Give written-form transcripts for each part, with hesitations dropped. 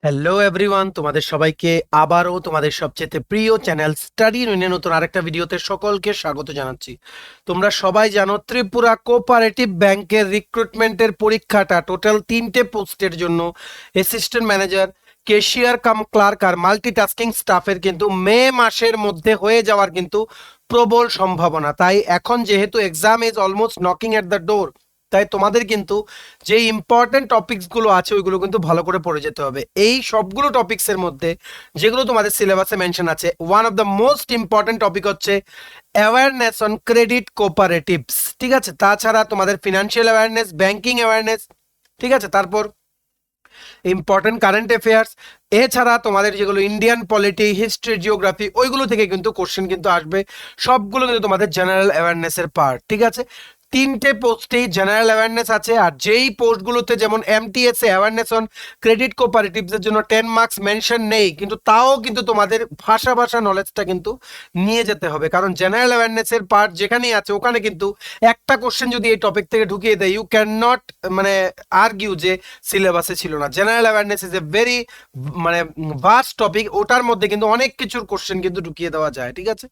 Hello everyone, তোমাদের সবাইকে আবারও তোমাদের সবচেয়ে প্রিয় চ্যানেল স্টাডি ইউনিয়নে নতুন আরেকটা ভিডিওতে সকলকে স্বাগত জানাচ্ছি। তোমরা সবাই জানো ত্রিপুরা কোঅপারেটিভ ব্যাংকের রিক্রুটমেন্টের পরীক্ষাটা টোটাল 3টে পোস্টের জন্য assistant manager, cashier cum clerk আর মাল্টিটাস্কিং স্টাফের কিন্তু মে মাসের মধ্যে হয়ে যাওয়ার কিন্তু প্রবল সম্ভাবনা। তাই এখন যেহেতু exam is almost knocking at the door, তাই তোমাদের কিন্তু যে ইম্পর্টেন্ট টপিকসগুলো আছে ওইগুলো কিন্তু ভালো করে পড়ে যেতে হবে। এই সবগুলো টপিক্সের মধ্যে যেগুলো তোমাদের সিলেবাসে মেনশন আছে, one of the most important topic হচ্ছে অ্যাওয়ারনেস অন ক্রেডিট কোঅপারেটিভস। ঠিক আছে, তাছাড়া তোমাদের ফিনান্সিয়াল অ্যাওয়ারনেস, ব্যাংকিং অ্যাওয়ারনেস, ঠিক আছে, তারপর ইম্পর্টেন্ট কারেন্ট অ্যাফেয়ার্স, এছাড়া তোমাদের যেগুলো ইন্ডিয়ান পলিটি, হিস্ট্রি, জিওগ্রাফি, ওইগুলো থেকে কিন্তু কোশ্চেন কিন্তু আসবে। সবগুলো কিন্তু তোমাদের জেনারেল অ্যাওয়ারনেসের পার্ট। ঠিক আছে, 3টে পোস্টেই জেনারেল অ্যাওয়ারনেস আছে, আর যেই পোস্টগুলোতে যেমন এমটিএস এ অ্যাওয়ারনেস অন ক্রেডিট কোঅপারেটিভসের জন্য 10 মার্কস মেনশন নেই, কিন্তু তাও কিন্তু তোমাদের ভাষা নলেজটা কিন্তু নিয়ে যেতে হবে, কারণ জেনারেল অ্যাওয়ারনেসের পার্ট যেখানেই আছে ওখানে কিন্তু একটা কোশ্চেন যদি এই টপিক থেকে ঢুকিয়ে দেয়, ইউ ক্যান নট মানে আর্গিউ যে সিলেবাসে ছিল না। General awareness is a very মানে ভাস্ট টপিক, ওটার মধ্যে কিন্তু অনেক কিছুর কোশ্চেন কিন্তু ঢুকিয়ে দেওয়া যায়। ঠিক আছে,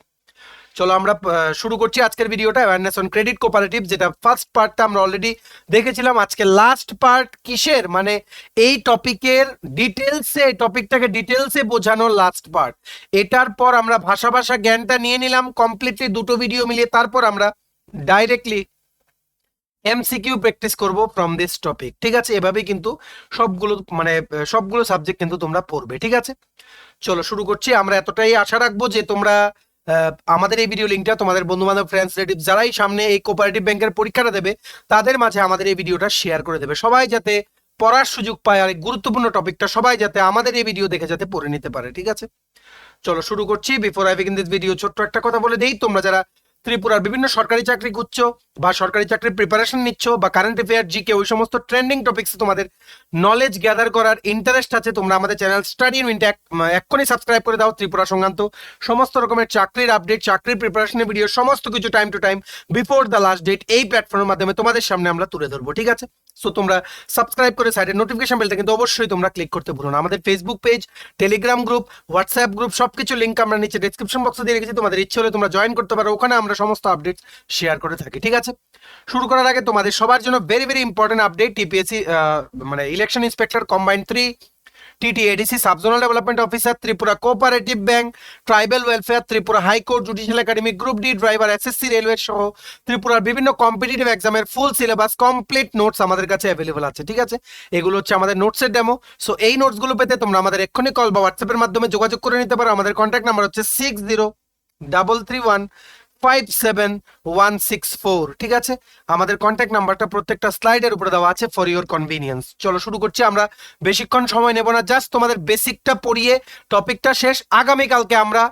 চলো আমরা শুরু করছি আজকের ভিডিওটা। অ্যাওয়ারনেস অন ক্রেডিট কোঅপারেটিভ, যেটা ফার্স্ট পার্টটা আমরা অলরেডি দেখেছিলাম। আজকে লাস্ট পার্ট কিসের, মানে এই টপিকের ডিটেলসে, টপিকটাকে ডিটেলসে বোঝানোর লাস্ট পার্ট। এটার পর আমরা ভাষা জ্ঞানটা নিয়ে নিলাম কমপ্লিটলি দুটো ভিডিও মিলিয়ে, তারপর আমরা ডাইরেক্টলি এমসিকিউ প্র্যাকটিস করব ফ্রম দিস টপিক। ঠিক আছে, এভাবেই কিন্তু সবগুলো সাবজেক্ট কিন্তু তোমরা পড়বে। ঠিক আছে, চলো শুরু করছি। আমরা এতটাই আশা রাখবো যে তোমরা আমাদের এই ভিডিও লিঙ্কটা তোমাদের বন্ধু বান্ধব, ফ্রেন্ডস, রিলেটিভ যারাই সামনে এই কোঅপারেটিভ ব্যাংকের পরীক্ষাটা দেবে তাদের মাঝে আমাদের এই ভিডিওটা শেয়ার করে দেবে। সবাই যাতে পড়ার সুযোগ পায়, আর এই গুরুত্বপূর্ণ টপিকটা সবাই যাতে আমাদের এই ভিডিও দেখে যাতে পড়ে নিতে পারে। ঠিক আছে, চলো শুরু করছি। Before I begin this video, ছোট্ট একটা কথা বলে দেই, তোমরা যারা ত্রিপুরার বিভিন্ন সরকারি চাকরি খুঁজছো বা সরকারি চাকরির প্রিপারেশন নিচ্ছ বা কারেন্ট অ্যাফেয়ার, জিকে, ওই সমস্ত ট্রেন্ডিং টপিক্সে তোমাদের নলেজ গ্যাদার করার ইন্টারেস্ট আছে, তোমরা আমাদের চ্যানেল স্টাডি ইউনিট এক্ষুনি সাবস্ক্রাইব করে দাও। ত্রিপুরা সংক্রান্ত সমস্ত রকমের চাকরির আপডেট, চাকরির প্রিপারেশনের ভিডিও, সমস্ত কিছু time to time before the last date এই প্ল্যাটফর্মের মাধ্যমে তোমাদের সামনে আমরা তুলে ধরবো। ঠিক আছে, সো তোমরা সাবস্ক্রাইব করে সাইডের নোটিফিকেশন বেলটা কিন্তু অবশ্যই তোমরা ক্লিক করতে ভুলো না। আমাদের Facebook page, Telegram group, WhatsApp group, সবকিছু লিঙ্ক আমরা নিচে ডেসক্রিপশন বক্সে দিয়ে রেখেছি। তোমাদের ইচ্ছে হলে তোমরা জয়েন করতে পারো, ওখানে আমরা সমস্ত আপডেট শেয়ার করে থাকি। ঠিক আছে, শুরু করার আগে তোমাদের সবার জন্য very very important update. TPSC মানে election inspector combined 3, TTAADC subzonal development officer, Tripura cooperative bank, tribal welfare, Tripura high court, judicial academy, group D driver, SSC, railway সহ ত্রিপুরার বিভিন্ন কম্পিটিটিভ এক্সামের ফুল সিলেবাস, কমপ্লিট নোটস আমাদের কাছে অ্যাভেলেবল আছে। ঠিক আছে, এগুলো হচ্ছে আমাদের নোটসের ডেমো। সো এই নোটসগুলো পেতে তোমরা আমাদের এক্ষুনি কল বা হোয়াটসঅ্যাপের মাধ্যমে যোগাযোগ করে নিতে পারো। আমাদের কন্ট্যাক্ট নাম্বার হচ্ছে 6033157164। ঠিক আছে, আমাদের কন্ট্যাক্ট নাম্বারটা প্রত্যেকটা স্লাইডের উপরে দেওয়া আছে ফর ইওর কনভিনিয়েন্স। চলো শুরু করছি। আমরা বেশিক্ষণ সময় নেব না, জাস্ট তোমাদের বেসিকটা পড়িয়ে টপিকটা শেষ। আগামীকালকে আমরা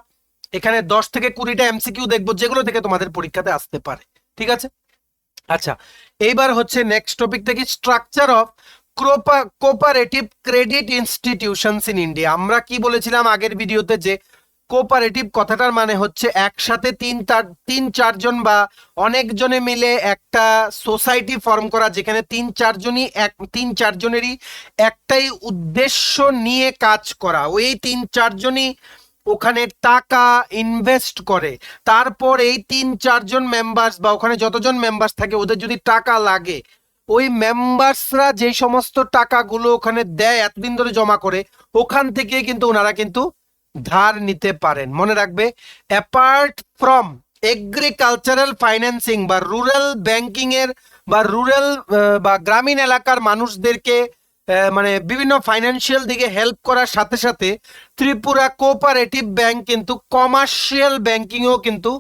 এখানে 10 থেকে 20টা এমসিকিউ দেখবো, যেগুলো থেকে তোমাদের পরীক্ষাতে আসতে পারে। ঠিক আছে, আচ্ছা, এইবার হচ্ছে নেক্সট টপিক থেকে structure of cooperative credit institutions in India. আমরা কি বলেছিলাম আগের ভিডিওতে, যে কোঅপারেটিভ কথাটার মানে হচ্ছে একসাথে তিন চারজন বা অনেকজনে মিলে একটা সোসাইটি ফর্ম করা, যেখানে তিন চারজনেরই একটাই উদ্দেশ্য নিয়ে কাজ করা। ওই 3-4জনই ওখানে টাকা ইনভেস্ট করে, তারপর এই 3-4জন মেম্বার্স বা ওখানে যতজন মেম্বার্স থাকে ওদের যদি টাকা লাগে, ওই মেম্বার্সরা যে সমস্ত টাকাগুলো ওখানে দেয় এতদিন ধরে জমা করে, ওখান থেকে কিন্তু ওনারা কিন্তু ধার নিতে পারেন। মনে রাখবে, অ্যাপার্ট ফ্রম এগ্রিকালচারাল ফাইন্যান্সিং বা রুরাল ব্যাংকিং এর বা রুরাল বা গ্রামীণ এলাকার মানুষদেরকে মানে বিভিন্ন ফাইন্যান্সিয়াল দিকে হেল্প করার সাথে সাথে ত্রিপুরা কোঅপারেটিভ ব্যাংক কিন্তু কমার্শিয়াল ব্যাংকিংও কিন্তু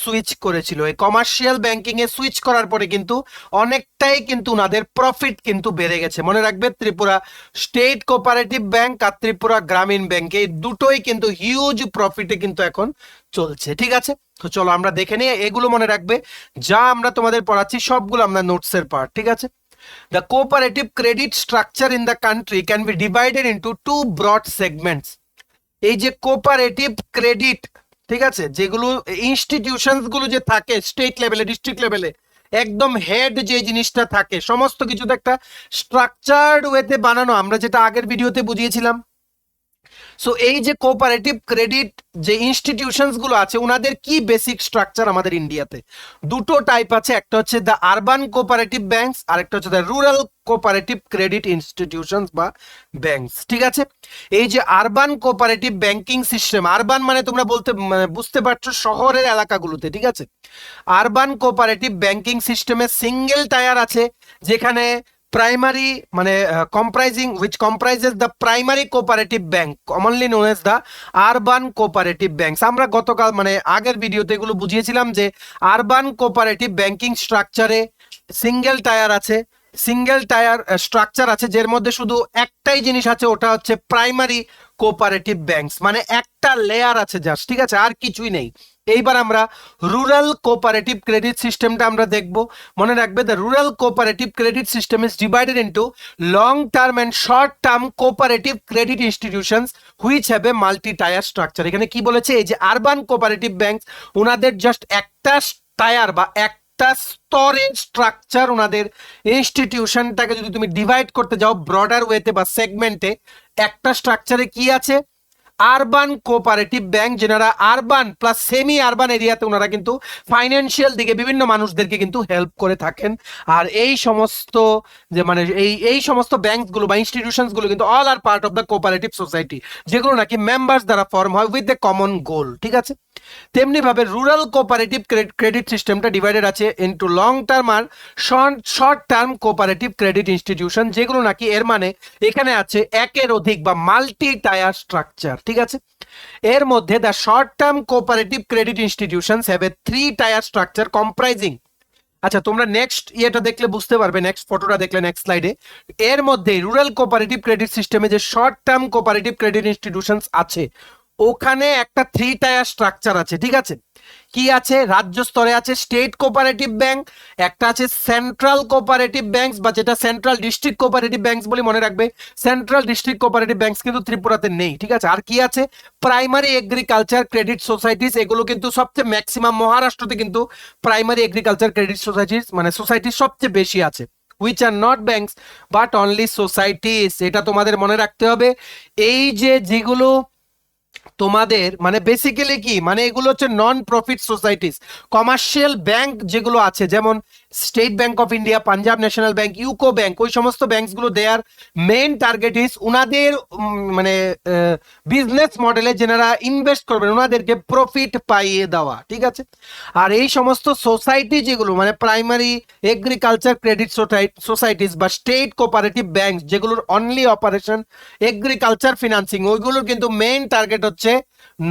সুইচ করেছিল। এই কমার্শিয়াল ব্যাংকিং এ সুইচ করার পরে কিন্তু অনেকটাই কিন্তু ওনাদের প্রফিট কিন্তু বেড়ে গেছে। মনে রাখবে, ত্রিপুরা স্টেট কোঅপারেটিভ ব্যাংক আর ত্রিপুরা গ্রামীণ ব্যাংক, এই দুটোই কিন্তু হিউজ প্রফিটে কিন্তু এখন চলছে। ঠিক আছে, তো চলো আমরা দেখে নিই। এগুলো মনে রাখবে, যা আমরা তোমাদের পড়াচ্ছি সবগুলো আমরা নোটসের পার্ট। ঠিক আছে, the cooperative credit structure in the country can be divided into two broad segments. এই যে কোঅপারেটিভ ক্রেডিট, ঠিক আছে, যেগুলো ইনস্টিটিউশনস গুলো যে থাকে স্টেট লেভেলে, ডিস্ট্রিক্ট লেভেলে, একদম হেড যে জিনিসটা থাকে, সমস্ত কিছু একটা স্ট্রাকচার্ড ওয়েতে বানানো, আমরা যেটা আগের ভিডিওতে বুঝিয়েছিলাম। সো এই যে কোঅপারেটিভ ক্রেডিট যে ইনস্টিটিউশনস গুলো আছে ওনাদের কি বেসিক স্ট্রাকচার আমাদের ইন্ডিয়াতে দুটো টাইপ আছে, একটা হচ্ছে দ্য আরবান কোঅপারেটিভ ব্যাংকস আর একটা হচ্ছে the rural cooperative credit institutions বা ব্যাংকস। ঠিক আছে, এই যে urban cooperative banking system, urban মানে তোমরা বুঝতে পারছো শহরের এলাকাগুলোতে, ঠিক আছে। আরবান কোঅপারেটিভ ব্যাংকিং সিস্টেমে সিঙ্গেল টায়ার আছে, যেখানে প্রাইমারি মানে comprising which comprises the primary cooperative bank commonly known as the urban cooperative banks। আমরা গতকাল মানে আগের ভিডিওতে এগুলো বুঝিয়েছিলাম যে আরবান কোঅপারেটিভ ব্যাংকিং স্ট্রাকচারে সিঙ্গেল টায়ার আছে, সিঙ্গেল টায়ার স্ট্রাকচার আছে, যার মধ্যে শুধু একটাই জিনিস আছে, ওটা হচ্ছে প্রাইমারি কোঅপারেটিভ ব্যাংকস, মানে একটা লেয়ার আছে জাস্ট, ঠিক আছে, আর কিছুই নেই। এইবার আমরা রুরাল কোঅপারেটিভ ক্রেডিট সিস্টেমটা আমরা দেখব। মনে রাখবে the rural cooperative credit system is divided into long term and short term cooperative credit institutions which have a multi tyre structure. এখানে কি বলেছে, এই যে আরবান কোঅপারেটিভ ব্যাংক ওনাদের জাস্ট একটা টায়ার বা একটা স্তরের স্ট্রাকচার, ওনাদের ইনস্টিটিউশনটাকে যদি তুমি ডিভাইড করতে যাও ব্রডার ওয়েতে বা সেগমেন্টে, একটা স্ট্রাকচারে কি আছে, আরবান কোঅপারেটিভ ব্যাংক, যেনারা আরবান প্লাস সেমি আরবান এরিয়াতে ওনারা কিন্তু ফাইন্যান্সিয়াল দিকে বিভিন্ন মানুষদেরকে কিন্তু হেল্প করে থাকেন। আর এই সমস্ত যে মানে এই সমস্ত ব্যাংকগুলো বা ইনস্টিটিউশনসগুলো কিন্তু all are part of the cooperative society, যেগুলো নাকি মেম্বার্স দ্বারা ফর্ম হয় উইথ দ্য কমন গোল। ঠিক আছে, তেমনি ভাবে রুরাল কোঅপারেটিভ ক্রেডিট সিস্টেমটা ডিভাইডেড আছে ইনটু লং টার্ম আর short term cooperative credit institution, যেগুলো নাকি এর মানে এখানে আছে একের অধিক বা মাল্টি টায়ার স্ট্রাকচার। ঠিক আছে, এর মধ্যে the short term cooperative credit institutions have A 3 tier structure comprising, আচ্ছা তোমরা নেক্সট ইয়েটা দেখলে বুঝতে পারবে, নেক্সট ফটোটা দেখলে নেক্সট স্লাইডে, এর মধ্যে রুরাল কোঅপারেটিভ ক্রেডিট সিস্টেমে যে short term cooperative credit institutions আছে ওখানে একটা 3 টায়ার স্ট্রাকচার আছে। ঠিক আছে, কি আছে, রাজ্য স্তরে আছে স্টেট কোঅপারেটিভ ব্যাংক, একটা আছে সেন্ট্রাল কোঅপারেটিভ ব্যাংকস বা যেটা সেন্ট্রাল ডিস্ট্রিক্ট কোঅপারেটিভ ব্যাংকস বলে মনে রাখবে, সেন্ট্রাল ডিস্ট্রিক্ট কোঅপারেটিভ ব্যাংকস কিন্তু ত্রিপুরাতে নেই। ঠিক আছে, আর কি আছে, প্রাইমারি এগ্রিকালচার ক্রেডিট সোসাইটিস, এগুলো কিন্তু সবচেয়ে ম্যাক্সিমাম মহারাষ্ট্রতে কিন্তু প্রাইমারি এগ্রিকালচার ক্রেডিট সোসাইটিস মানে সোসাইটি সবচেয়ে বেশি আছে, which are not banks but only societies। এটা তোমাদের মনে রাখতে হবে। এই যে যেগুলো তোমাদের মানে বেসিক্যালি কি মানে এগুলো হচ্ছে non profit societies, commercial bank যেগুলো আছে যেমন state bank of India, Punjab national bank, UCO bank, ওই সমস্ত ব্যাংকসগুলো দেয়ার মেইন টার্গেট ইজ ওনাদের মানে বিজনেস মডেলে যেনারা ইনভেস্ট করবেন ওনাদেরকে প্রফিট পাইয়ে দেওয়া। ঠিক আছে, আর এই সমস্ত সোসাইটি যেগুলো মানে প্রাইমারি এগ্রিকালচার ক্রেডিট সোসাইটিস বা স্টেট কোঅপারেটিভ ব্যাংক যেগুলোর অনলি অপারেশন এগ্রিকালচার ফিনান্সিং, ওইগুলোর কিন্তু মেইন টার্গেট হচ্ছে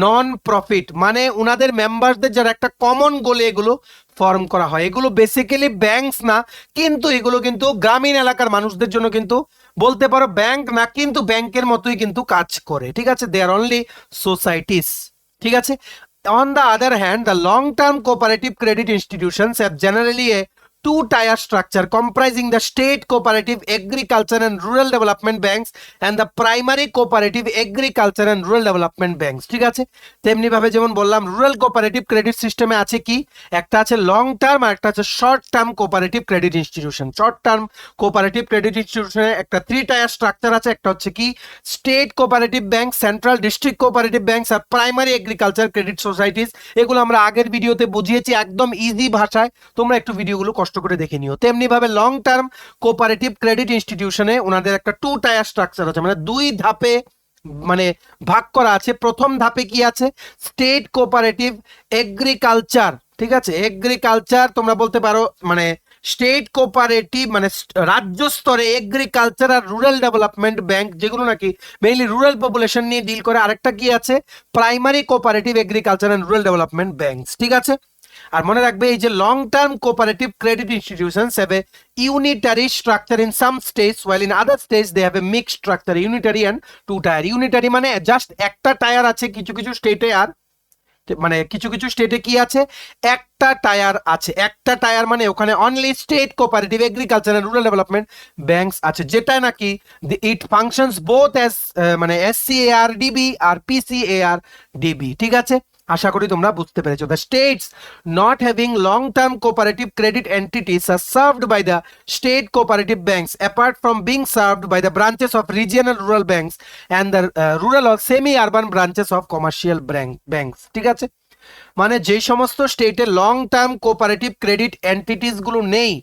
নন প্রফিট, মানে ওনাদের মেম্বারদের যারা একটা কমন গোলে এগুলো ফর্ম করা হয়। এগুলো বেসিক্যালি ব্যাংকস না, কিন্তু এগুলো কিন্তু গ্রামীণ এলাকার মানুষদের জন্য কিন্তু বলতে পারো ব্যাংক না, কিন্তু ব্যাংকের মতোই কিন্তু কাজ করে। ঠিক আছে, দে আর অনলি সোসাইটিস। ঠিক আছে, on the other hand the long term cooperative credit institutions have generally a 2 tier structure comprising the state cooperative agriculture and rural development banks and the primary cooperative agriculture and rural development banks। ঠিক আছে, তেমনি ভাবে যেমন বললাম rural cooperative credit সিস্টেমে আছে কি, একটা আছে লং টার্ম আর একটা আছে short term cooperative credit institution. Short term cooperative credit ইনস্টিটিউশনে একটা 3 টায়ার স্ট্রাকচার আছে, একটা হচ্ছে কি state cooperative bank, central district cooperative banks আর প্রাইমারি এগ্রিকালচার ক্রেডিট সোসাইটিস। এগুলো আমরা আগের ভিডিওতে বুঝিয়েছি একদম ইজি ভাষায়, তোমরা একটু ভিডিওগুলো কষ্ট করে দেখে নিও। তেমনি ভাবে লং টার্ম কোঅপারেটিভ ক্রেডিট ইনস্টিটিউশনে ওনাদের একটা 2 টায়ার স্ট্রাকচার আছে, মানে 2 ধাপে মানে ভাগ করা আছে। প্রথম ধাপে কি আছে, স্টেট কোঅপারেটিভ এগ্রিকালচার। ঠিক আছে, এগ্রিকালচার তোমরা বলতে পারো মানে স্টেট কোঅপারেটিভ মানে রাজ্য স্তরে এগ্রিকালচার আর রুরাল ডেভেলপমেন্ট ব্যাংক, যেগুলো নাকি মেইনলি রুরাল পপুলেশন নিয়ে ডিল করে। আরেকটা কি আছে, primary cooperative agriculture and rural development banks. ঠিক আছে, আর মনে রাখবে এই যে long term cooperative credit institutions have a unitary structure in some states while in other states they have a mixed structure, unitary and 2 tier. Unitary মানে just একটা tier আছে কিছু কিছু স্টেটে, আর মানে কিছু কিছু স্টেটে কি আছে একটা টায়ার আছে। একটা টায়ার মানে ওখানে only state cooperative agriculture and rural development banks আছে, যেটা নাকি ইট ফাংশনস বোথ অ্যাজ মানে SCARDB আর PCARDB। ঠিক আছে, আশা করি তোমরা বুঝতে পেরেছো। The states not having long term cooperative credit entities are served by the state cooperative banks apart from being served by the branches of regional rural banks and the rural or semi urban branches of commercial banks. ঠিক আছে, মানে যেই সমস্ত স্টেটে long term cooperative credit entities গুলো নেই,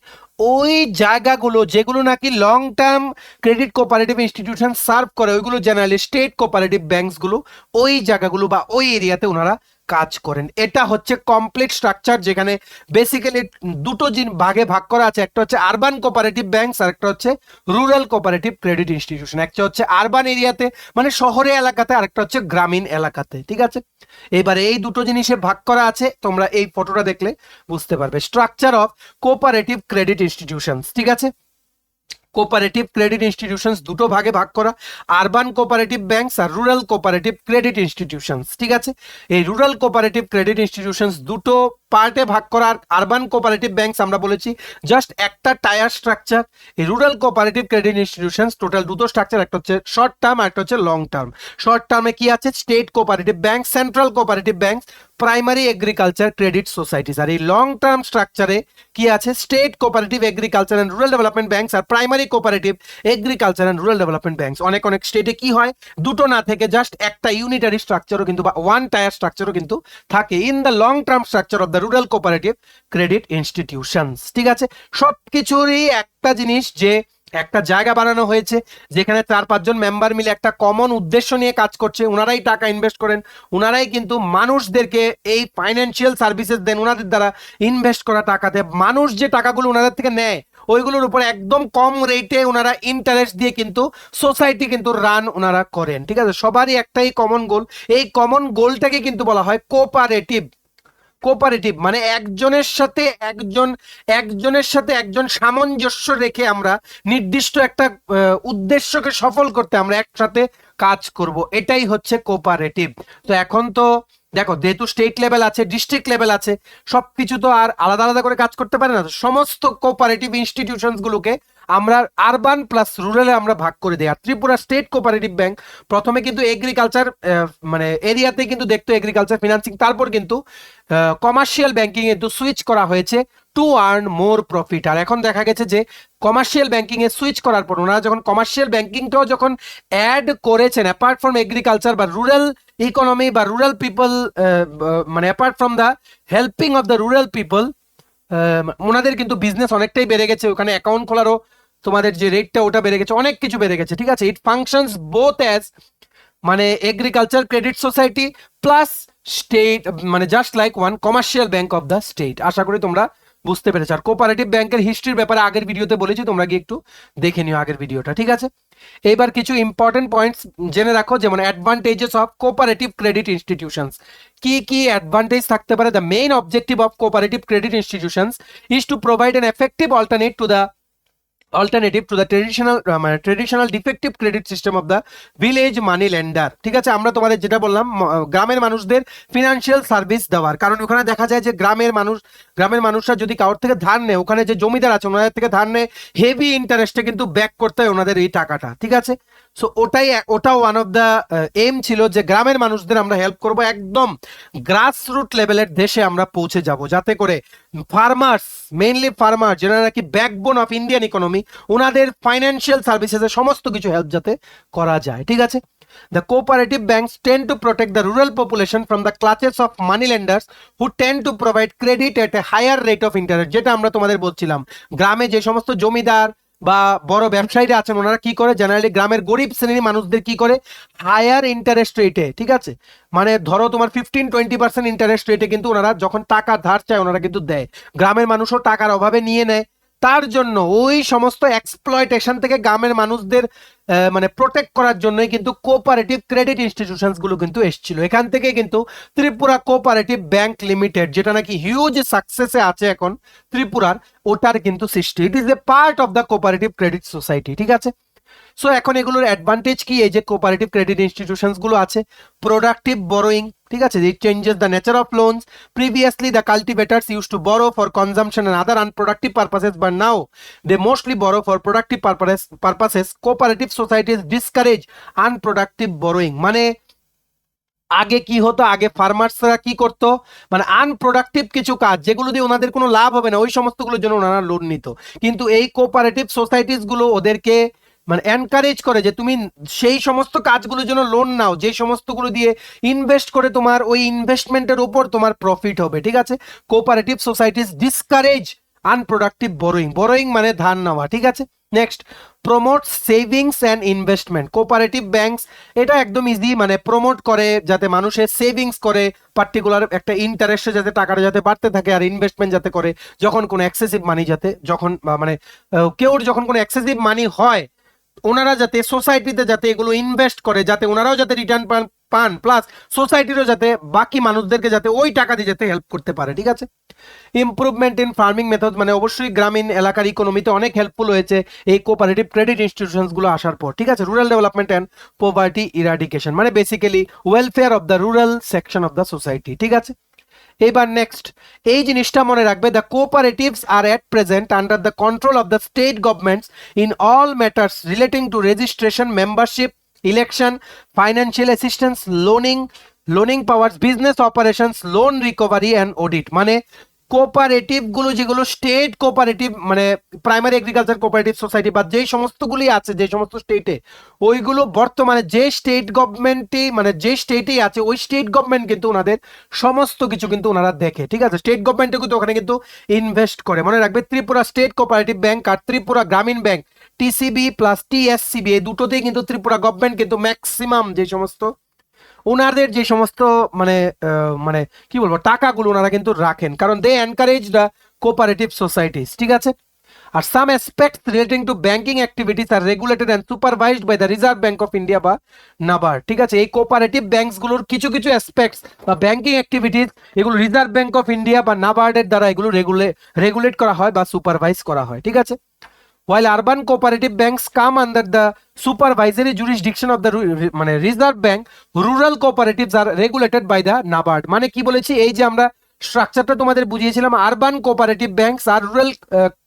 ওই জায়গাগুলো যেগুলো নাকি long term credit cooperative institution serve করে, ওইগুলো জেনারেলি স্টেট কোঅপারেটিভ ব্যাংকস গুলো, ওই জায়গাগুলো বা ওই এরিয়াতে ওনারা কাজ করেন। এটা হচ্ছে কমপ্লিট স্ট্রাকচার, যেখানে বেসিক্যালি দুটো ভাগে ভাগ করা আছে। একটা হচ্ছে আরবান কোঅপারেটিভ ব্যাংকস আর একটা হচ্ছে রুরাল কোঅপারেটিভ ক্রেডিট ইনস্টিটিউশন। একটা হচ্ছে আরবান এরিয়াতে মানে শহরে এলাকাতে, আরেকটা হচ্ছে গ্রামীণ এলাকাতে। ঠিক আছে, এবারে এই দুটো জিনিসে ভাগ করা আছে, তোমরা এই ফটোটা দেখলে বুঝতে পারবে। Structure of cooperative credit institutions. ঠিক আছে, কোঅপারেটিভ ক্রেডিট ইনস্টিটিউশনস দুটো ভাগে ভাগ করা, আরবান কোঅপারেটিভ ব্যাংকস আর রুরাল কোঅপারেটিভ ক্রেডিট ইনস্টিটিউশনস। ঠিক আছে, এই রুরাল কোঅপারেটিভ ক্রেডিট ইনস্টিটিউশনস দুটো পার্টে ভাগ করা। আর আরবান কোঅপারেটিভ ব্যাংকস আমরা বলেছি জাস্ট একটা টায়ার স্ট্রাকচার। এই rural cooperative credit institutions total দুটো স্ট্রাকচার, একটা হচ্ছে শর্ট টার্ম আর একটা হচ্ছে লং টার্ম। শর্ট টার্মে কি আছে? State cooperative bank, central cooperative banks, primary agriculture credit societies. আর এই লং টার্ম স্ট্রাকচারে কি আছে? State cooperative agriculture and rural development banks আর primary cooperative agriculture and rural development banks. অনেক অনেক স্টেটে কি হয়, দুটো না থেকে জাস্ট একটা ইউনিটারি স্ট্রাকচারও কিন্তু বা ওয়ান টায়ার স্ট্রাকচারও কিন্তু থাকে in the long term structure of the rural cooperative credit institutions. ঠিক আছে, সবকিছুরই একটা জিনিস, যে একটা জায়গা বানানো হয়েছে যেখানে 4-5 জন মেম্বার মিলে একটা কমন উদ্দেশ্য নিয়ে কাজ করছে, ওনারাই টাকা ইনভেস্ট করেন, ওনারাই কিন্তু মানুষদেরকে এই ফাইন্যান্সিয়াল সার্ভিসেস দেন, ওনাদের দ্বারা ইনভেস্ট করা টাকাতে মানুষ যে টাকাগুলো ওনাদের থেকে নেয় ওইগুলোর উপর একদম কম রেটে ওনারা ইন্টারেস্ট দিয়ে কিন্তু সোসাইটি কিন্তু রান ওনারা করেন। ঠিক আছে, সবারই একটাই কমন গোল, এই কমন গোলটাকে কিন্তু বলা হয় কোঅপারেটিভ। কোঅপারেটিভ মানে একজনের সাথে একজন সামঞ্জস্য রেখে আমরা নির্দিষ্ট একটা উদ্দেশ্যকে সফল করতে আমরা একসাথে কাজ করব, এটাই হচ্ছে কোঅপারেটিভ। তো এখন তো দেখো, যেহেতু স্টেট লেভেল আছে, ডিস্ট্রিক্ট লেভেল আছে, সবকিছু তো আর আলাদা আলাদা করে কাজ করতে পারে না। সমস্ত কোঅপারেটিভ ইনস্টিটিউশনস গুলোকে আমরা আরবান প্লাস রুরালে আমরা ভাগ করে দিই। আর ত্রিপুরা স্টেট কোঅপারেটিভ ব্যাংক প্রথমে কিন্তু এগ্রিকালচার মানে এরিয়াতে কিন্তু দেখতো এগ্রিকালচার ফিনান্সিং, তারপর কিন্তু কমার্শিয়াল ব্যাংকিং এ সুইচ করা হয়েছে টু আর্ন মোর প্রফিট। আর এখন দেখা গেছে যে কমার্শিয়াল ব্যাংকিং এ সুইচ করার পর ওনারা যখন কমার্শিয়াল ব্যাংকিংটাও যখন অ্যাড করেছেন, অ্যাপার্ট ফ্রম এগ্রিকালচার বা রুরাল ইকোনমি বা রুরাল পিপল, মানে apart from the helping of the rural people, ওনাদের কিন্তু বিজনেস অনেকটাই বেড়ে গেছে। ওখানে অ্যাকাউন্ট খোলারও তোমাদের যে রেটটা ওটা বেড়ে গেছে, অনেক কিছু বেড়ে গেছে। ঠিক আছে, ইট ফাংশনস বোথ অ্যাজ মানে agriculture credit society plus state, মানে just like one commercial bank of the state. আশা করি তোমরা বুঝতে পেরেছো। আর কোঅপারেটিভ ব্যাংকের হিস্ট্রির ব্যাপারে আগের ভিডিওতে বলেছি, তোমরা গিয়ে একটু দেখে নিও আগের ভিডিওটা। ঠিক আছে, এইবার কিছু ইম্পর্টেন্ট পয়েন্টস জেনে রাখো, যেমন advantages of cooperative credit institutions. কি কি অ্যাডভান্টেজ থাকতে পারে? The main objective of cooperative credit institutions is to provide an effective alternative to the traditional defective credit system of the village money lender। ঠিক আছে, আমরা তোমাদের যেটা বললাম গ্রামের মানুষদের ফিনান্সিয়াল সার্ভিস দেওয়ার, কারণ ওখানে দেখা যায় যে গ্রামের মানুষরা যদি কারোর থেকে ধার নেয়, ওখানে যে জমিদার আছে ওনাদের থেকে ধার নেয় হেভি ইন্টারেস্টে কিন্তু ব্যাক করতে হয় ওনাদের এই টাকাটা। ঠিক আছে, সো ওটাও ওয়ান অফ দ্য এম ছিল যে গ্রামের মানুষদের আমরা হেল্প করব, একদম গ্রাসরুট লেভেলের দেশে আমরা পৌঁছে যাব, যাতে করে ফার্মার্স, মেইনলি ফার্মার যারা নাকি ব্যাকবোন অফ ইন্ডিয়ান ইকোনমি, ওনাদের ফাইন্যান্সিয়াল সার্ভিসেস সমস্ত কিছু হেল্প যাতে করা যায়। ঠিক আছে, the cooperative banks tend to protect the rural population from the clutches of money lenders who tend to provide credit at a higher rate of interest। যেটা আমরা তোমাদের বলছিলাম, গ্রামে যে সমস্ত জমিদার বা বড় ব্যবসায়ীরা আছেন ওনারা কি করে, জেনারেলি গ্রামের গরিব শ্রেণীর মানুষদের কি করে, হায়ার ইন্টারেস্ট রেটে, ঠিক আছে, মানে ধরো তোমার 15-20% ইন্টারেস্ট রেটে কিন্তু ওনারা যখন টাকা ধার চায় ওনারা কিন্তু দেয়। গ্রামের মানুষও টাকার অভাবে নিয়ে নেয়, তার জন্য ওই সমস্ত এক্সপ্লয়টেশন থেকে গ্রামের মানুষদের মানে প্রোটেক্ট করার জন্যই কিন্তু কোঅপারেটিভ ক্রেডিট ইনস্টিটিউশনস গুলো কিন্তু এসেছিল। এখান থেকে কিন্তু ত্রিপুরা কোঅপারেটিভ ব্যাংক লিমিটেড, যেটা নাকি হিউজ সাকসেসে আছে এখন ত্রিপুরার, ওটার কিন্তু সৃষ্টি। It is a part of the cooperative credit society. ঠিক আছে, সো এখন এগুলোর অ্যাডভান্টেজ কি? এই যে কোঅপারেটিভ ক্রেডিট ইনস্টিটিউশনস গুলো আছে, প্রোডাক্টিভ বরোয়িং, ঠিক আছে, it changes the nature of loans. Previously the cultivators use to borrow for consumption and other unproductive purposes, but now they mostly borrow for productive purposes. Cooperative societies discourage unproductive borrowing, মানে আগে কি হতো, আগে ফার্মার্সরা কি করতো, মানে unproductive কিছু কাজ যেগুলো দিয়ে ওনাদের কোনো লাভ হবে না, ওই সমস্তগুলোর জন্য ওনারা লোন নিত। কিন্তু এই কোঅপারেটিভ সোসাইটিস গুলো ওদেরকে মানে এনকারেজ করে যে তুমি সেই সমস্ত কাজগুলোর জন্য লোন নাও যে সমস্তগুলো দিয়ে ইনভেস্ট করে তোমার ওই ইনভেস্টমেন্টের উপর তোমার প্রফিট হবে, ঠিক আছে। Cooperative societies discourage unproductive borrowing মানে ধার নেওয়া, ঠিক আছে। Next, promote savings and investment. Cooperative banks এটা একদম ইজি, মানে প্রমোট করে যাতে মানুষের সেভিংস করে, পার্টিকুলার একটা ইন্টারেস্টে যাতে টাকাটা যাতে বাড়তে থাকে, আর ইনভেস্টমেন্ট যাতে করে যখন কোনো এক্সেসিভ মানি যাতে যখন মানে কেউ যখন কোনো এক্সেসিভ মানি হয় ওনারা যাতে সোসাইটিতে যাতে এগুলো ইনভেস্ট করে যাতে ওনারাও যাতে রিটার্ন পান প্লাস সোসাইটিরও যাতে বাকি মানুষদেরকে যাতে ওই টাকা দিয়ে যাতে হেল্প করতে পারে, ঠিক আছে। ইমপ্রুভমেন্ট ইন ফার্মিং মেথড, মানে অবশ্যই গ্রামীণ এলাকার ইকোনমিতে অনেক হেল্পফুল হয়েছে এই কোঅপারেটিভ ক্রেডিট ইনস্টিটিউশনস গুলো আসার পর, ঠিক আছে। Rural development and poverty eradication, মানে basically welfare of the rural section of the society, ঠিক আছে। এবার নেক্সট এই জিনিসটা মনে রাখবে, the cooperatives are at present under the control of the state governments in all matters relating to registration, membership, election, financial assistance, loaning powers, business operations, loan recovery and audit. মানে cooperative গুলো যেগুলো state cooperative মানে primary agriculture cooperative society বা যেই সমস্তগুলি আছে যে সমস্ত স্টেটে, ওইগুলো বর্তমানে যে স্টেট গভর্নমেন্টই মানে যে স্টেটেই আছে ওই স্টেট গভর্নমেন্ট কিন্তু ওনাদের সমস্ত কিছু কিন্তু ওনারা দেখে, ঠিক আছে। স্টেট গভর্নমেন্টও কিন্তু ওখানে কিন্তু ইনভেস্ট করে। মনে রাখবে ত্রিপুরা স্টেট কোঅপারেটিভ ব্যাংক আর ত্রিপুরা গ্রামীণ ব্যাংক টিসিবি প্লাস টিএসসিবি এই দুটোতেই কিন্তু ত্রিপুরা গভর্নমেন্ট কিন্তু ম্যাক্সিমাম যে সমস্ত ওনাদের যে সমস্ত মানে মানে কি বলবো টাকাগুলো ওনারা কিন্তু রাখেন, কারণ they encourage the cooperative societies, ঠিক আছে। আর some aspects relating to banking activities are regulated and supervised by the reserve bank of India বা নাবার্ড, ঠিক আছে। এই কোঅপারেটিভ ব্যাংকস গুলোর কিছু কিছু অ্যাসপেক্টস বা ব্যাংকিং অ্যাক্টিভিটিস এগুলো রিজার্ভ ব্যাংক অফ ইন্ডিয়া বা নাবার্ডের দ্বারা এগুলো রেগুলেট করা হয় বা সুপারভাইজ করা হয়, ঠিক আছে। While urban cooperative banks come under the supervisory jurisdiction of the মানে reserve bank, rural cooperatives are regulated by the NABARD. মানে কি বলেছি, এই যে আমরা স্ট্রাকচারটা তোমাদের বুঝিয়েছিলাম, আরবান কোঅপারেটিভ ব্যাংকস আর রুরাল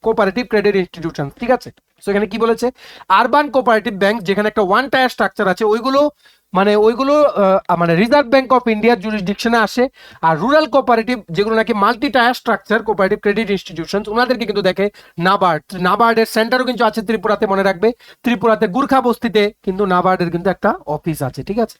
কোঅপারেটিভ ক্রেডিট ইনস্টিটিউশন, ঠিক আছে। সো এখানে কি বলেছে, আরবান কোঅপারেটিভ ব্যাংক যেখানে একটা ওয়ান টায়ার স্ট্রাকচার আছে ওইগুলো মানে রিজার্ভ ব্যাংক অফ ইন্ডিয়ার জুরিসডিকশনে আসে, আর রুরাল কোঅপারেটিভ যেগুলো নাকি multi tyre structure cooperative credit institution ওনাদেরকে কিন্তু দেখে নাবার্ডের সেন্টারও কিন্তু আছে ত্রিপুরাতে। মনে রাখবে ত্রিপুরাতে গুর্খা বস্তিতে কিন্তু নাবার্ডের কিন্তু একটা অফিস আছে, ঠিক আছে।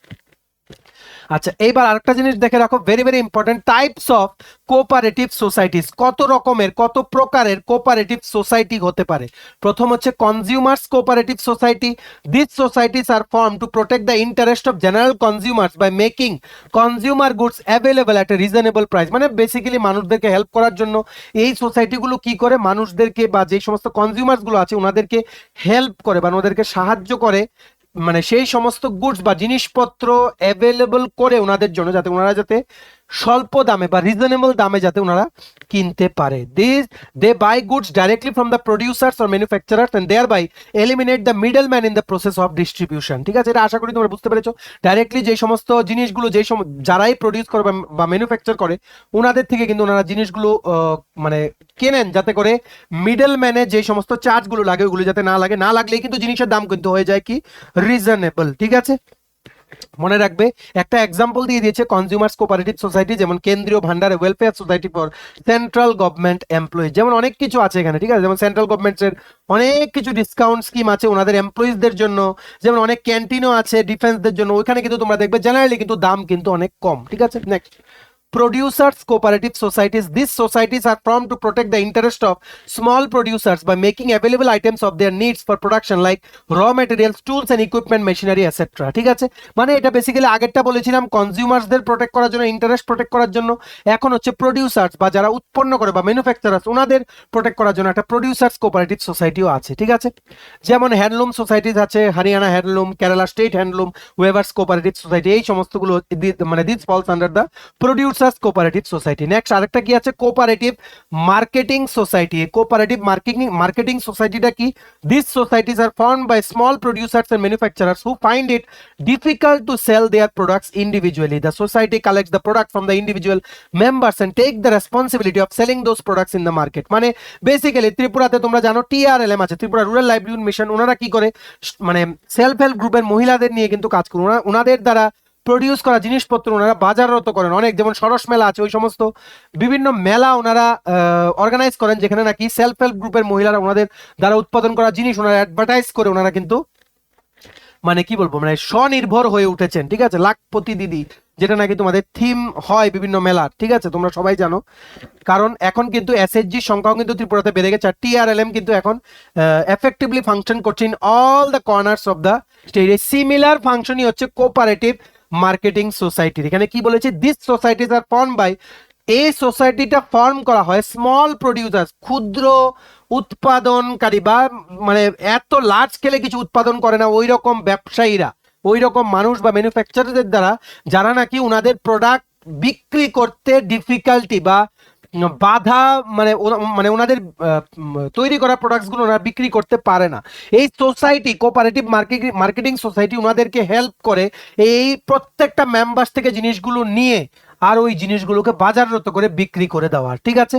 আচ্ছা, এইবার আরেকটা জিনিস দেখে রাখো, very very important, types of cooperative societies. কত রকমের কত প্রকারের কোঅপারেটিভ সোসাইটি হতে পারে। প্রথম হচ্ছে consumers cooperative society. This societies are form to protect the interest of general consumers by making consumer goods available at a reasonable price. মানে basically মানুষদেরকে হেল্প করার জন্য এই সোসাইটিগুলো কি করে, মানুষদেরকে বা যে সমস্ত কনজিউমার্স গুলো আছে ওনাদেরকে হেল্প করে বা ওনাদেরকে সাহায্য করে, মানে সেই সমস্ত গুডস বা জিনিসপত্র অ্যাভেলেবল করে ওনাদের জন্য যাতে ওনারা যাতে স্বল্প দামে বা রিজনেবল দামে যাতে ওনারা কিনতে পারে। They buy goods directly from the producers or manufacturers and thereby eliminate the middle man in the process of distribution, ঠিক আছে। এটা আশা করি তোমরা বুঝতে পেরেছো। ডাইরেক্টলি যে সমস্ত জিনিসগুলো যারাই প্রডিউস করে বা ম্যানুফ্যাকচার করে ওনাদের থেকে কিন্তু ওনারা জিনিসগুলো মানে কেনেন, যাতে করে মিডল ম্যানে যে সমস্ত চার্জগুলো লাগে ওগুলো যাতে না লাগলেই কিন্তু জিনিসের দাম কিন্তু হয়ে যায় কি রিজনেবল, ঠিক আছে। মনে রাখবে একটা এক্সাম্পল দিয়ে দিয়েছে কনজিউমার্স কোঅপারেটিভ সোসাইটি, যেমন Kendriya Bhandar welfare society for central government employee, যেমন অনেক কিছু আছে এখানে, ঠিক আছে। যেমন সেন্ট্রাল গভর্নমেন্টের অনেক কিছু ডিসকাউন্ট স্কিম আছে ওনাদের এমপ্লয়িজদের জন্য, যেমন অনেক ক্যান্টিনও আছে ডিফেন্সদের জন্য, ওইখানে কিন্তু তোমরা দেখবে জেনারেলি কিন্তু দাম কিন্তু অনেক কম, ঠিক আছে। Next, producers cooperative societies. These societies are formed to protect the interest of small producers by making available items of their needs for production like raw materials, tools and equipment, machinery, etc. ঠিক আছে, মানে এটা basically আগেরটা বলেছিলাম কনজিউমার্সদের protect করার জন্য, interest protect করার জন্য। এখন হচ্ছে প্রোডিউসার্স বা যারা উৎপন্ন করে বা ম্যানুফ্যাকচারার্স ওনাদের প্রোটেক্ট করার জন্য একটা প্রোডিউসার্স কোঅপারেটিভ সোসাইটিও আছে, ঠিক আছে। যেমন হ্যান্ডলুম সোসাইটিস আছে, Haryana handloom, Kerala state handloom, weavers cooperative society, এই সমস্তগুলো মানে this falls under the producers cooperative society. Next আরেকটা কি আছে, cooperative marketing society. Cooperative marketing সোসাইটিটা কি, this societies are formed by small producers and manufacturers who find it difficult to sell their products individually. The society collects the product from the individual members and take the responsibility of selling those products in the market. মানে basically ত্রিপুরাতে তোমরা জানো TRLM আছে, Tripura rural livelihood mission, ওনারা কি করে মানে self help গ্রুপের মহিলাদের নিয়ে কিন্তু কাজ করে, ওনাদের দ্বারা প্রডিউস করা জিনিসপত্র ওনারা বাজাররত করেন অনেক, যেমন সরস মেলা আছে, ওই সমস্ত বিভিন্ন মেলা ওনারা অর্গানাইজ করেন, যেখানে নাকি সেলফ হেল্প গ্রুপের মহিলারা ওনাদের দ্বারা উৎপাদন করা জিনিস ওনারা অ্যাডভার্টাইজ করে ওনারা কিন্তু মানে কি বলবো মানে স্বনির্ভর হয়ে উঠেছেন, ঠিক আছে। লাখপতি দিদি, যেটা নাকি তোমাদের থিম হয় বিভিন্ন মেলার, ঠিক আছে, তোমরা সবাই জানো। কারণ এখন কিন্তু এসএসজি সংখ্যাও কিন্তু ত্রিপুরাতে বেড়ে গেছে, আর টিআরএলএম কিন্তু এখন এফেক্টিভলি ফাংশন করছে in all the corners of the state. এই সিমিলার ফাংশনই হচ্ছে কোঅপারেটিভ মার্কেটিং সোসাইটি। এখানে কি বলেছে, this societies are form by, এই সোসাইটিটা ফর্ম করা হয় স্মল প্রডিউসার্স, ক্ষুদ্র উৎপাদনকারী বা মানে এত লার্জ স্কেলে কিছু উৎপাদন করে না ওই রকম ব্যবসায়ীরা, ওই রকম মানুষ বা ম্যানুফ্যাকচারারদের দ্বারা, যারা নাকি ওনাদের প্রোডাক্ট বিক্রি করতে ডিফিকাল্টি বা বাধা মানে ওনাদের তৈরি করা প্রোডাক্টসগুলো ওনারা বিক্রি করতে পারে না। এই সোসাইটি কোঅপারেটিভ মার্কেটিং সোসাইটি ওনাদেরকে হেল্প করে এই প্রত্যেকটা মেম্বার্স থেকে জিনিসগুলো নিয়ে আর ওই জিনিসগুলোকে বাজাররত করে বিক্রি করে দেওয়া, ঠিক আছে।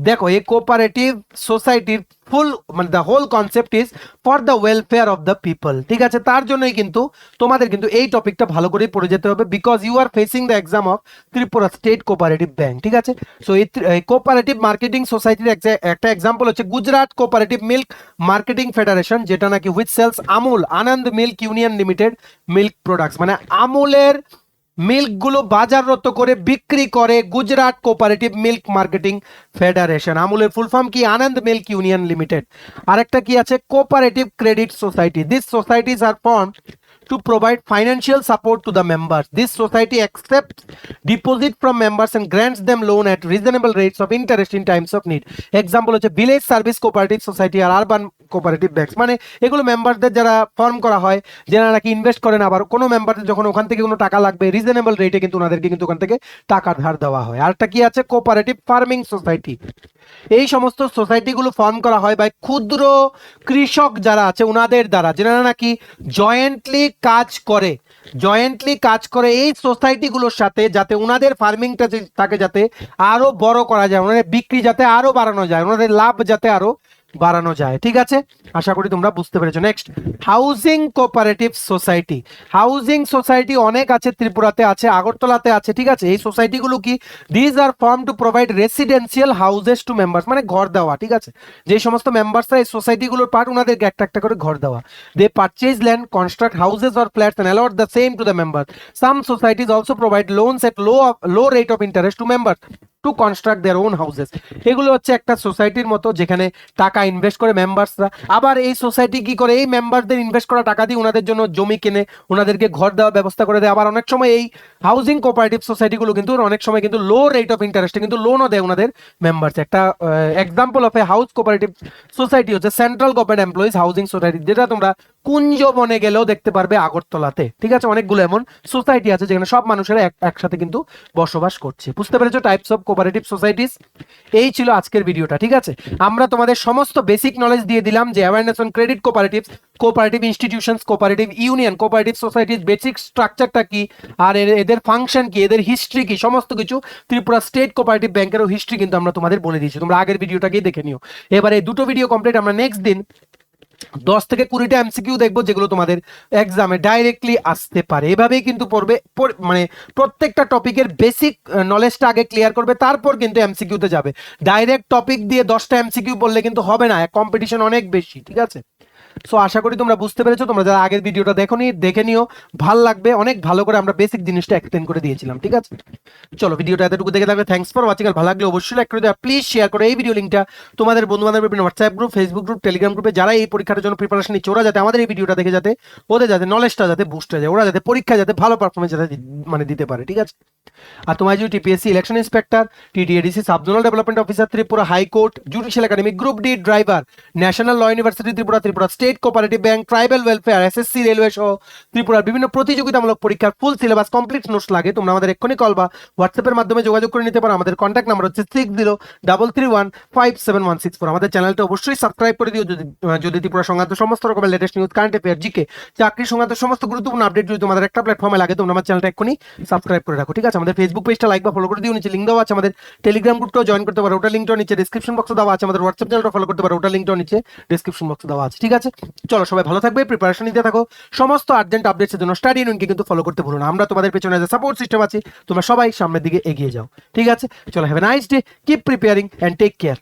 দেখো এই কোঅপারেটিভ সোসাইটির ফুল মানে the whole concept is for the welfare of the people, ঠিক আছে। তার জন্যই কিন্তু তোমাদের কিন্তু এই টপিকটা ভালো করে পড়ে যেতে হবে, because you are facing the exam of Tripura state cooperative bank, ঠিক আছে। সো এই কোঅপারেটিভ মার্কেটিং সোসাইটির একটা এক্সাম্পল হচ্ছে Gujarat cooperative milk marketing federation, যেটা নাকি which sells Amul Anand milk union limited milk products, মানে আমুলের মিল্কগুলো বাজাররত করে বিক্রি করে Gujarat cooperative milk marketing federation. আমুলের ফুল ফর্ম কি, আনন্দ মিল্ক ইউনিয়ন লিমিটেড। আরেকটা কি আছে, cooperative credit society. This societies are form to provide financial support to the members. This society accepts deposit from members and grants them loan at reasonable rates of interest in times of need. Example হচ্ছে village service cooperative society আর urban cooperative banks, মানে এগুলো মেম্বারদের যারা form করা হয়, যারা নাকি invest করেন, আবার কোনো মেম্বারদের যখন ওখান থেকে কোনো টাকা লাগবে রিজনেবল রেটে কিন্তু ওনাদেরকে কিন্তু ওখান থেকে টাকা ধার দেওয়া হয়। আরটা কি আছে, কোঅপারেটিভ ফার্মিং সোসাইটি। এই সমস্ত সোসাইটিগুলো ফর্ম করা হয় বাই ক্ষুদ্র কৃষক যারা আছে ওনাদের দ্বারা, যারা নাকি জয়েন্টলি কাজ করে এই সোসাইটিগুলোর সাথে, যাতে ওনাদের ফার্মিংটা তাকে যাতে আরো বড় করা যায়, ওনাদের বিক্রি যাতে আরো বাড়ানো যায়, ওনাদের লাভ যাতে আরো বাড়ানো যায়, ঠিক আছে। আশা করি তোমরা বুঝতে পেরেছো। Next, housing cooperative society. Housing society অনেক আছে, ত্রিপুরাতে আছে, আগরতলাতে আছে, ঠিক আছে। এই সোসাইটিগুলো কি, these are form to provide residential houses to members, মানে ঘর দেওয়া, ঠিক আছে। যে সমস্ত মেম্বার্সরা এই সোসাইটিগুলোর পার্ট, ওনাদেরকে একটা একটা করে ঘর দেওয়া। They purchase land, construct houses or flats and allot the same to the member. Some societies also provide loans at low rate of interest to members to construct their own houses. এগুলো হচ্ছে একটা সোসাইটির মতো, যেখানে টাকা invest করে মেম্বার্সরা, আবার এই সোসাইটি কি করে, এই মেম্বারদের ইনভেস্ট করা টাকা দিয়ে ওনাদের জন্য জমি কিনে ওনাদেরকে ঘর দেওয়ার ব্যবস্থা করে দেয়। আবার অনেক সময় এই হাউজিং কোঅপারেটিভ সোসাইটিগুলো কিন্তু অনেক সময় কিন্তু লো রেট অফ ইন্টারেস্টে কিন্তু লোনও দেয় ওনাদের মেম্বার্স। একটা example of a house cooperative society হচ্ছে central government employees housing society, যেটা তোমরা কুঞ্জবনে গেলেও দেখতে পারবে আগরতলাতে, ঠিক আছে। অনেকগুলো এমন সোসাইটি আছে যেখানে সব মানুষেরা একসাথে কিন্তু বসবাস করছে। বুঝতে পেরেছো টাইপস অফ কোঅপারেটিভ সোসাইটিস? এই ছিল আজকের ভিডিওটা, ঠিক আছে। আমরা তোমাদের সমস্ত বেসিক নলেজ দিয়ে দিলাম, যে awareness on credit cooperatives, cooperative institutions, cooperative union, cooperative societies basic স্ট্রাকচারটা কি, আর এদের ফাংশন কি, এদের হিস্ট্রি কি, সমস্ত কিছু ত্রিপুরা স্টেট কোঅপারেটিভ ব্যাংকেরও হিস্ট্রি কিন্তু আমরা তোমাদের বলে দিয়েছি। তোমরা আগের ভিডিওটাকেই দেখে নিও। এবারে দুটো ভিডিও কমপ্লিট, আমরা নেক্সট দিন 10 থেকে 20টা এমসিকিউ দেখবো, যেগুলো তোমাদের এক্সামে ডাইরেক্টলি আসতে পারে। এভাবেই কিন্তু পড়বে, মানে প্রত্যেকটা টপিকের বেসিক নলেজটা আগে ক্লিয়ার করবে, তারপর কিন্তু এমসিকিউতে যাবে। ডাইরেক্ট টপিক দিয়ে 10টা এমসিকিউ পড়লে কিন্তু হবে না, কম্পিটিশন অনেক বেশি, ঠিক আছে। সো আশা করি তোমরা বুঝতে পেরেছো। তোমরা যারা আগের ভিডিওটা দেখে নিও, ভাল লাগবে, অনেক ভালো করে আমরা বেসিক জিনিসটা এক্সপ্লেন করে দিয়েছিলাম, ঠিক আছে। চলো ভিডিওটা এতটুকু দেখে থাকবে, থ্যাঙ্কস ফর ওয়াচিং। আর ভালো লাগলে অবশ্যই লাইক করে দেওয়া, প্লিজ শেয়ার করো এই ভিডিও লিঙ্কটা তোমাদের বন্ধু বান্ধবের বিভিন্ন WhatsApp group, Facebook group, Telegram গ্রুপে, যারা এই পরীক্ষার জন্য প্রিপারেশন নিচ্ছে, ওরা যাতে আমাদের এই ভিডিওটা দেখে যাতে ওদের যাতে নলেজটা যাতে বুস্ট হয়ে যায়, ওরা যাতে পরীক্ষায় যাতে ভালো পারফরমেন্স যাতে মানে দিতে পারে, ঠিক আছে। আর তোমার যদি TPSC election inspector, TTADC sub zonal development officer Tripura, high court judicial academy, group D driver, national law university Tripura, Tripura state cooperative bank, tribal welfare, SSC, railway সহ ত্রিপুরার বিভিন্ন প্রতিযোগিতামূলক পরীক্ষার ফুল সিলেবাস কমপ্লিট নোটস লাগে, তোমরা আমাদের এক্ষুনি কল বা হোয়াটসঅ্যাপের মাধ্যমে যোগাযোগ করে নিতে পারো। আমাদের কন্ট্যাক্ট নাম্বার হচ্ছে 6033157164। আমাদের চ্যানেলটা অবশ্যই সাবস্ক্রাইব করে দিও, যদি ত্রিপুরা সংক্রান্ত সমস্ত রকমের latest news, current affair, GK, চাকরি সংক্রান্ত সমস্ত গুরুত্বপূর্ণ আপডেট যদি তোমাদের একটা প্ল্যাটফর্মে লাগে, তোমরা আমার চ্যানেলটা এক্ষুনি সাবস্ক্রাইব করে রাখো, ঠিক আছে। আছে, আমাদের ফেসবুক পেজটা লাইক বা ফলো করে দিও, নিচে লিঙ্ক দেওয়া আছে, আমাদের টেলিগ্রাম গ্রুপটাও জয়েন করতে পারো, ওটা লিঙ্কটাও নিচে ডেসক্রিপশন বক্সে দেওয়া আছে, আমাদের হোয়াটসঅ্যাপ চ্যানেলটা ফলো করতে পারো, ওটা লিঙ্কটাও নিচে ডেসক্রিপশন বক্সে দেওয়া আছে। ঠিক আছে, চলো সবাই ভালো থাকবে, প্রিপারেশন নিতে থাকো, সমস্ত আর্জেন্ট আপডেটসের জন্য স্টাডি ইউনিয়নকে কিন্তু ফলো করতে ভুলো না। আমরা তোমাদের পেছনে যে সাপোর্ট সিস্টেম আছে, তোমরা সবাই সামনের দিকে এগিয়ে যাও। ঠিক আছে, চলো have a nice day, keep preparing and take care.